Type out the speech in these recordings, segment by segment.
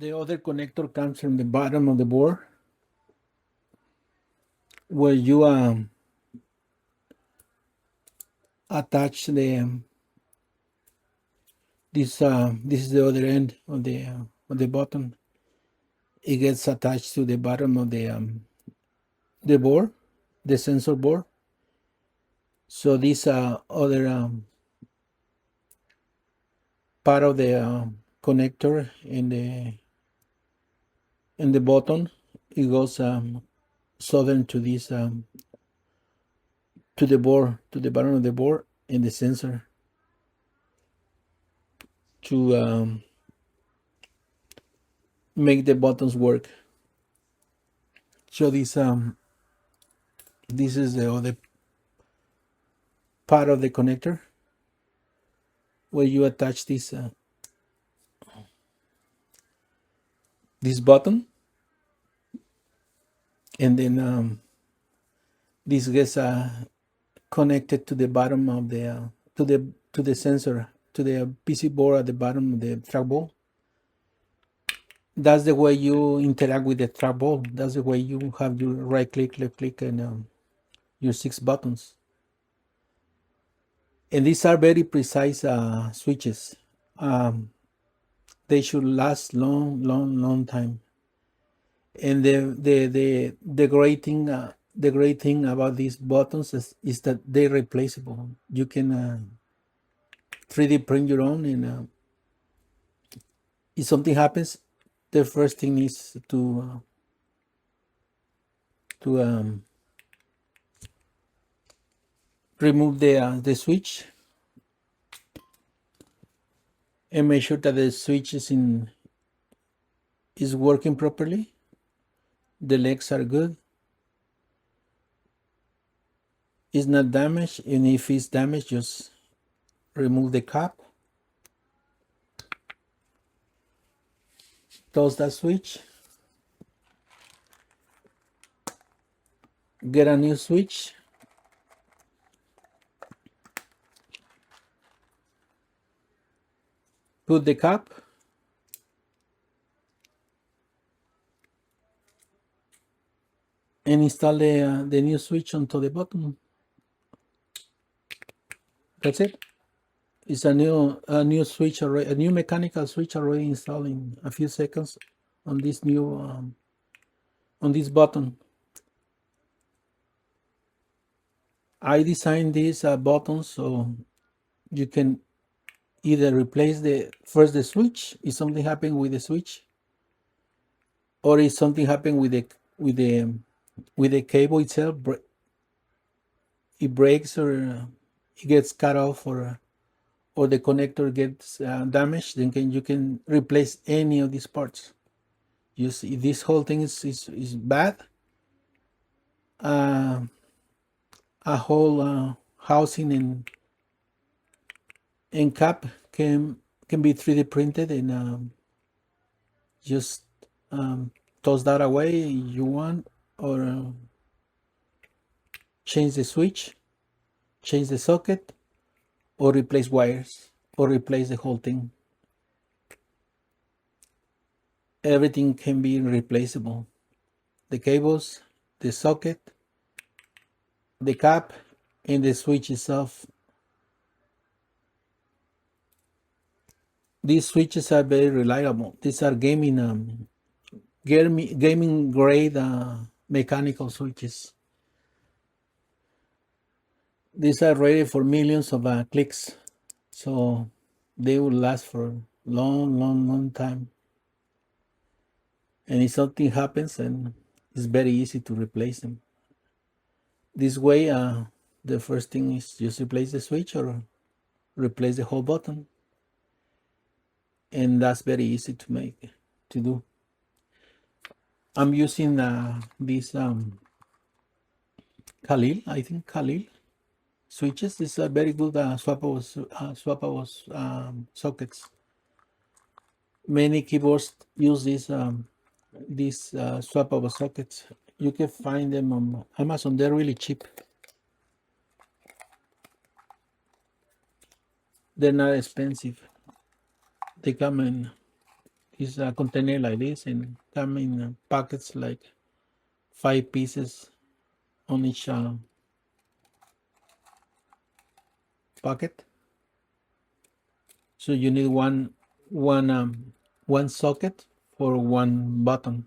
The other connector comes from the bottom of the board, where you attach this is the other end of the button. It gets attached to the bottom of the board, the sensor board. So this other part of the connector in the button, it goes southern to this to the board, to the bottom of the board, and the sensor to make the buttons work. So this is the other part of the connector where you attach this button, and then this gets connected to the bottom of the to the sensor, to the PC board at the bottom of the trackball. That's the way you interact with the trackball. That's the way you have your right click, left click, and your 6 buttons. And these are very precise switches. They should last long time. And the great thing about these buttons is that they're replaceable. You can 3D print your own, and if something happens, the first thing is to remove the switch and make sure that the switch is working properly. The legs are good. It's not damaged, and if it's damaged, just remove the cap. Toss that switch. Get a new switch. Put the cap. And install the new switch onto the button. That's it. It's a new switch already, a new mechanical switch already installed in a few seconds on this new on this button. I designed these buttons so you can either replace the switch if something happened with the switch, or if something happened with the cable itself, it breaks, or it gets cut off, or the connector gets damaged, then you can replace any of these parts. You see, this whole thing is bad. A whole housing and cap can be 3D printed, and just toss that away you want, or change the switch, change the socket, or replace wires, or replace the whole thing. Everything can be replaceable. The cables, the socket, the cap, and the switch itself. These switches are very reliable. These are gaming grade mechanical switches. These are ready for millions of clicks, so they will last for long time. And if something happens, then it's very easy to replace them. This way, the first thing is just replace the switch or replace the whole button, and that's very easy to do. I'm using this Kailh, I think Kailh switches. These are very good swappable sockets. Many keyboards use these swappable sockets. You can find them on Amazon. They're really cheap. They're not expensive. They come in It's a container like this and come in packets like 5 pieces on each pocket. So you need one socket for one button.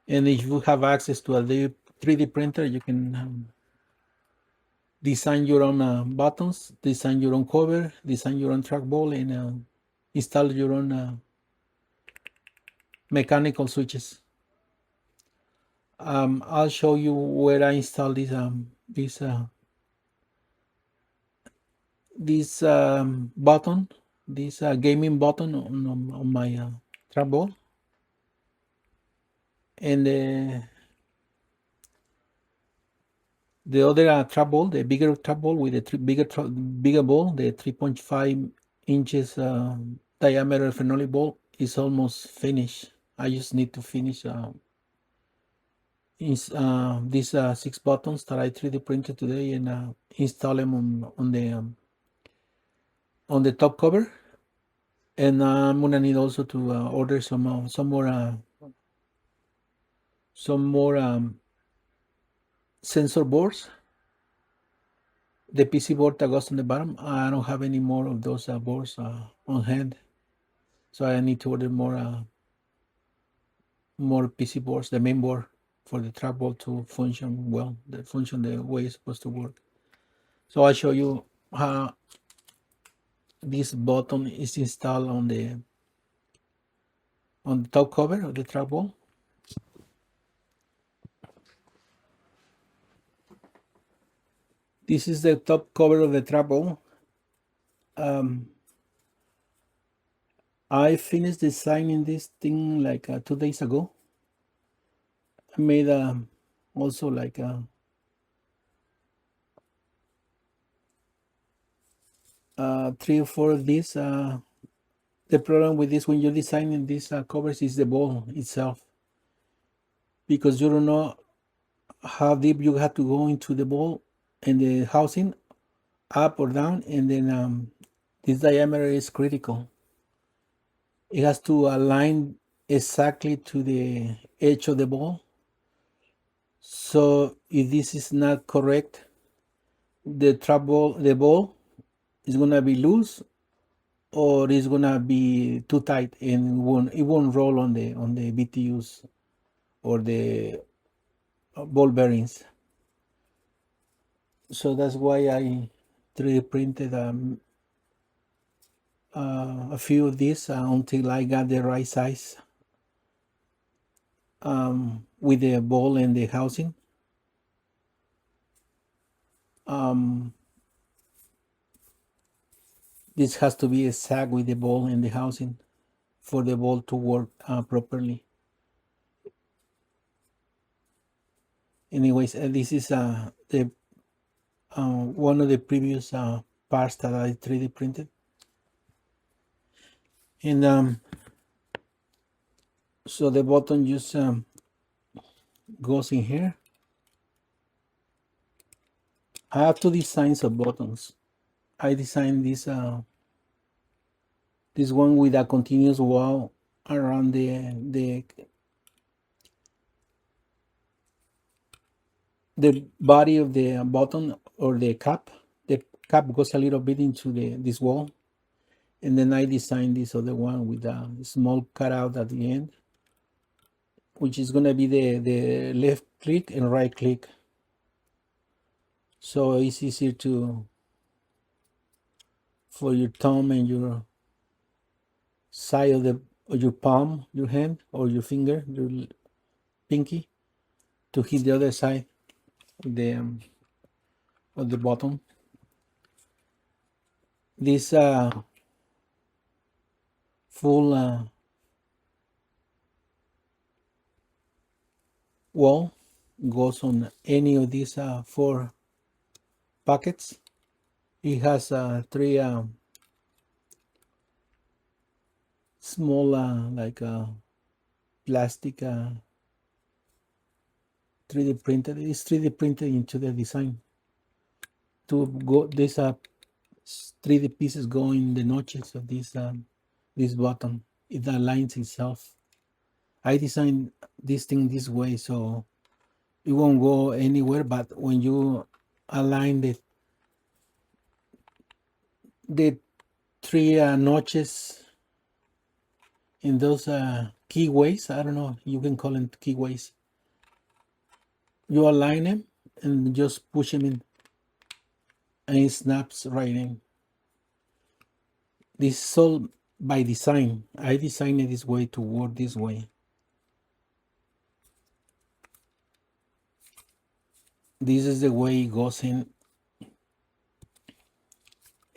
And if you have access to a 3D printer, you can design your own buttons, design your own cover, design your own trackball, and install your own mechanical switches. I'll show you where I install this button, this gaming button on my trackball, and the other trackball, the bigger trackball with the bigger ball, the 3.5 inches diameter phenolic ball is almost finished. I just need to finish these 6 buttons that I 3D printed today and install them on the top cover. And I'm gonna need also to order some more sensor boards. The PC board that goes on the bottom, I don't have any more of those boards on hand, so I need to order more PC boards, the main board for the trackball to function well, function the way it's supposed to work. So I'll show you how this button is installed on the top cover of the trackball. This is the top cover of the trackball. I finished designing this thing like 2 days ago. I made also like 3 or 4 of these. The problem with this when you're designing these covers is the ball itself, because you don't know how deep you have to go into the ball and the housing, up or down, and then this diameter is critical. It has to align exactly to the edge of the ball. So if this is not correct, the ball is gonna be loose, or it's gonna be too tight and it won't roll on the BTUs or the ball bearings. So that's why I 3D printed a few of these until I got the right size with the ball and the housing. This has to be exact with the ball and the housing for the ball to work properly. Anyways, this is the one of the previous parts that I 3D printed, and so the button just goes in here. I have two designs of buttons. I designed this one with a continuous wall around the body of the button, or the cap. The cap goes a little bit into this wall, and then I designed this other one with a small cutout at the end, which is gonna be the left click and right click. So it's easier for your thumb and your side of your palm, your hand, or your finger, your pinky, to hit the other side of the button. This full wall goes on any of these 4 pockets. It has 3 small like plastic 3D printed. It's 3D printed into the design to go this 3D pieces go in the notches of this button. It aligns itself. I designed this thing this way so it won't go anywhere. But when you align the three notches in those keyways, I don't know, you can call them keyways. You align them and just push them in, and it snaps right in. This is all by design. I designed it this way to work this way. This is the way it goes in,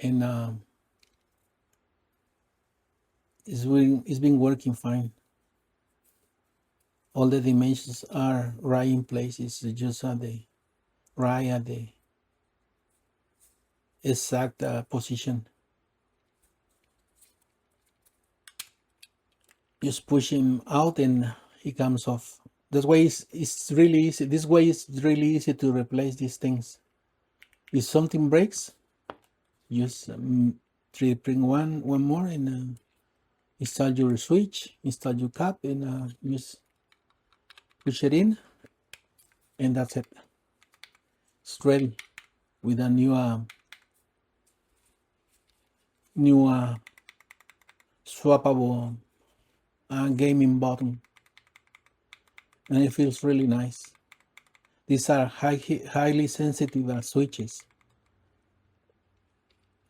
and it's been working fine. All the dimensions are right in place. It's just at the right at the exact position. Just push him out and he comes off. This way it's really easy. This way is really easy to replace these things. If something breaks, use 3D print one more and install your switch, install your cap, and just push it in, and that's it. It's ready with a new swappable gaming button, and it feels really nice. These are highly sensitive switches.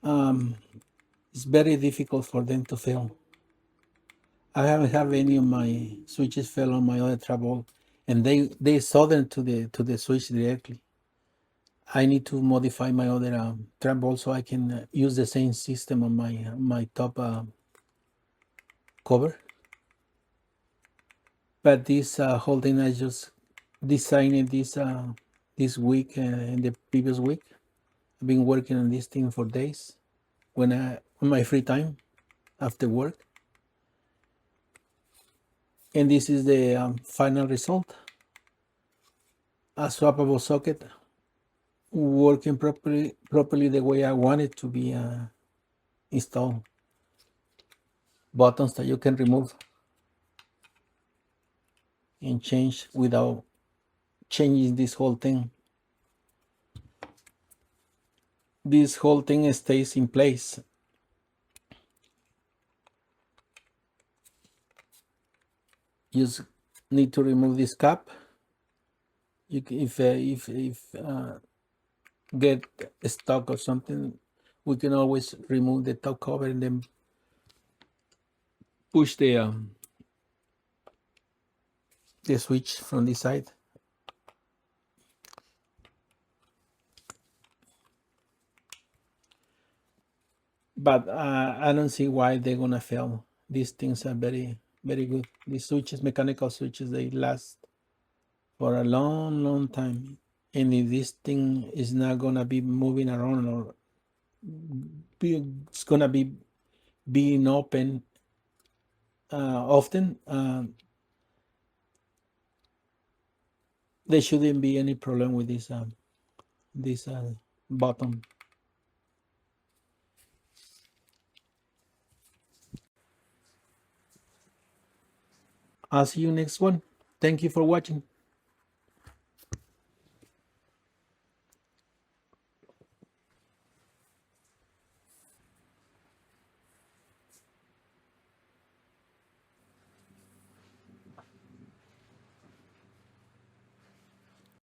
It's very difficult for them to fail. I haven't had any of my switches fail on my other trouble, and they solder to the switch directly. I need to modify my other trouble so I can use the same system on my top cover. But this whole thing I just designed this week and the previous week. I've been working on this thing for days on my free time after work, and this is the final result: a swappable socket working properly the way I want it to be installed. Buttons that you can remove and change without changing this whole thing. This whole thing stays in place. You just need to remove this cap. You can, if get stuck or something, we can always remove the top cover and then push the switch from this side. But I don't see why they're gonna fail. These things are very good. These switches, mechanical switches, they last for a long time. And if this thing is not gonna be moving around or it's gonna be being open often, there shouldn't be any problem with this button. I'll see you next one. Thank you for watching.